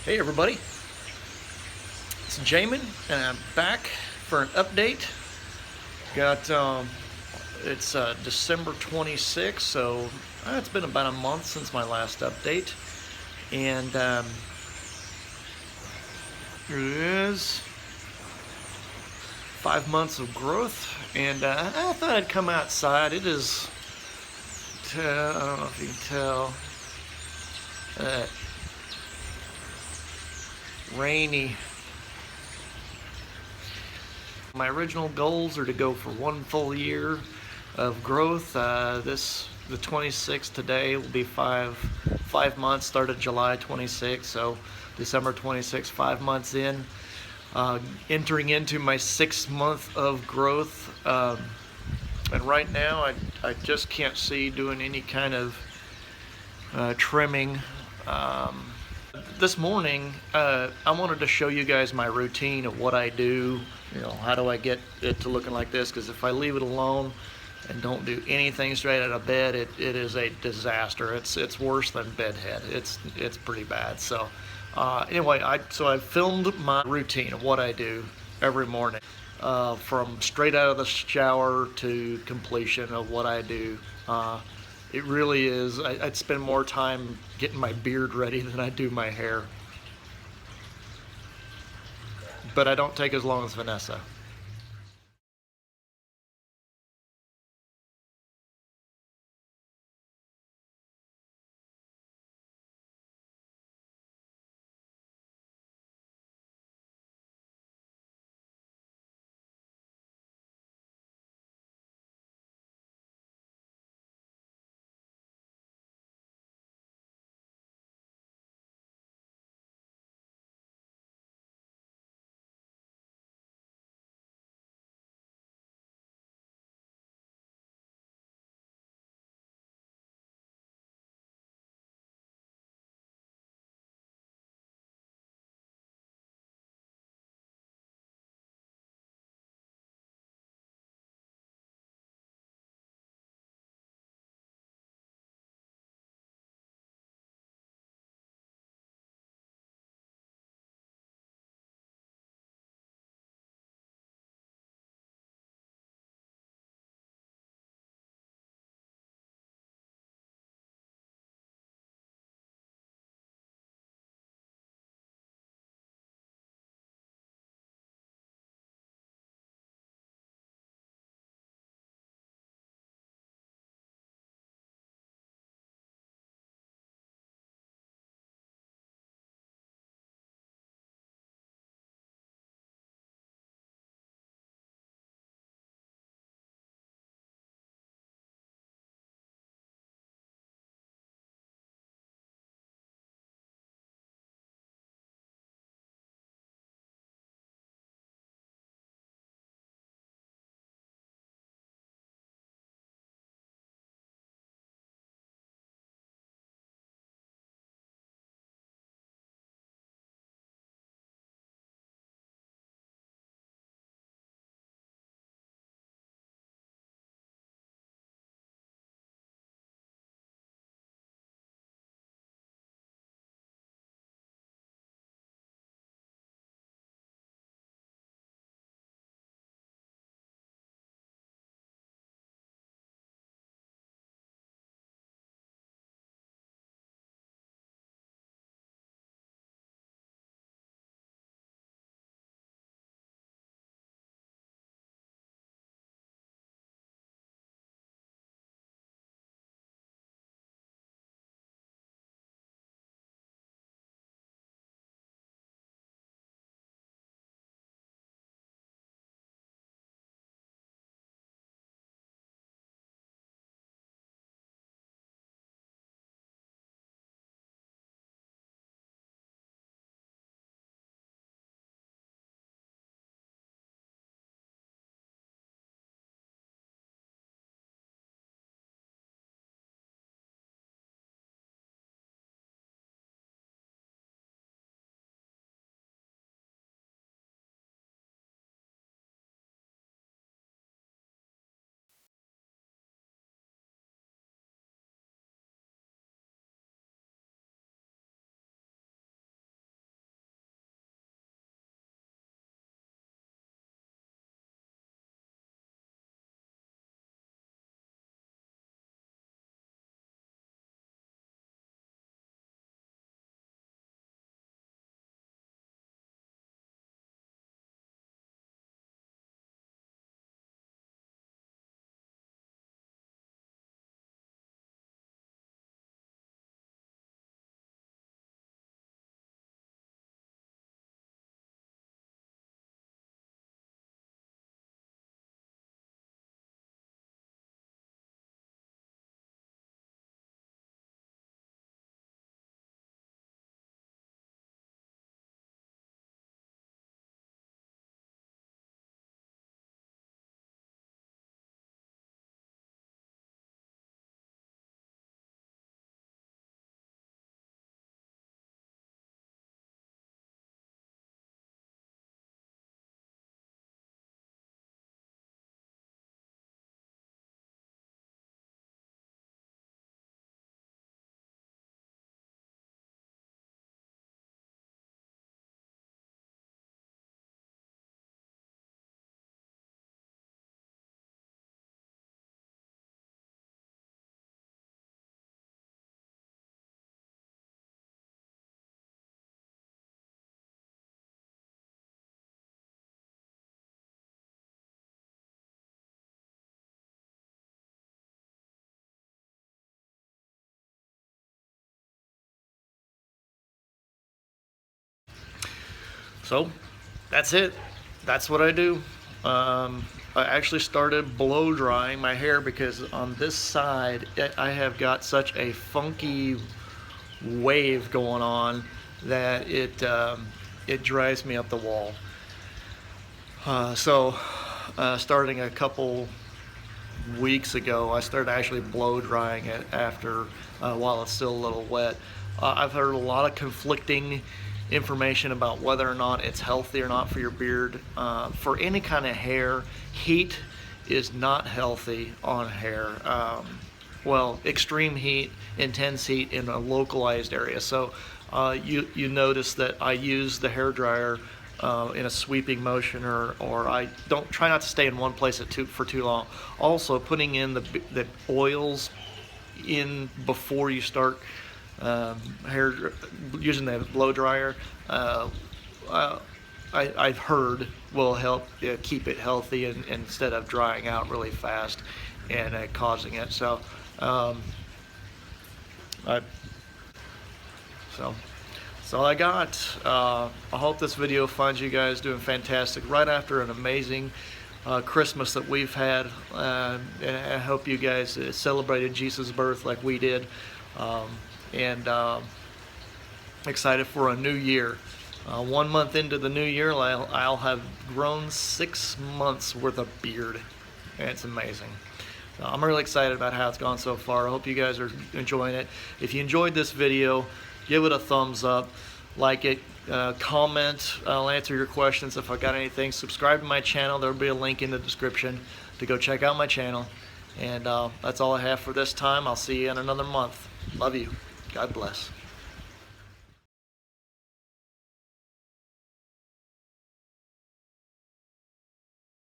Hey everybody, it's Jamin, and I'm back for an update. Got it's December 26th, so it's been about a month since my last update, and here it is, 5 months of growth. And I thought I'd come outside. It is, I don't know if you can tell, uh, rainy. My original goals are to go for one full year of growth. The 26th today will be five months. Started July 26th, so December 26th, 5 months in. Entering into my 6th month of growth, and right now I just can't see doing any kind of trimming. Um, this morning, I wanted to show you guys my routine of what I do. How do I get it to looking like this? Because if I leave it alone and don't do anything straight out of bed, it is a disaster. It's worse than bedhead. It's pretty bad. So anyway, I filmed my routine of what I do every morning, from straight out of the shower to completion of what I do. It really is. I'd spend more time getting my beard ready than I do my hair. But I don't take as long as Vanessa. So that's it. That's what I do. I actually started blow drying my hair because on this side I have got such a funky wave going on that it drives me up the wall. Starting a couple weeks ago, I started actually blow drying it after while it's still a little wet. I've heard a lot of conflicting information about whether or not it's healthy or not for your beard. For any kind of hair, heat is not healthy on hair. Well, extreme heat, intense heat in a localized area. So you notice that I use the hair dryer in a sweeping motion, or I don't try not to stay in one place for too long. Also, putting in the oils in before you start using the blow dryer, I've heard will help keep it healthy instead of drying out really fast and causing it. That's all I got. I hope this video finds you guys doing fantastic right after an amazing Christmas that we've had, and I hope you guys celebrated Jesus' birth like we did, and excited for a new year. 1 month into the new year, I'll have grown 6 months worth of beard, and it's amazing. I'm really excited about how it's gone so far. I hope you guys are enjoying it. If you enjoyed this video, give it a thumbs up, like it, comment. I'll answer your questions if I got anything. Subscribe to my channel. There'll be a link in the description to go check out my channel. And that's all I have for this time. I'll see you in another month. Love you. God bless.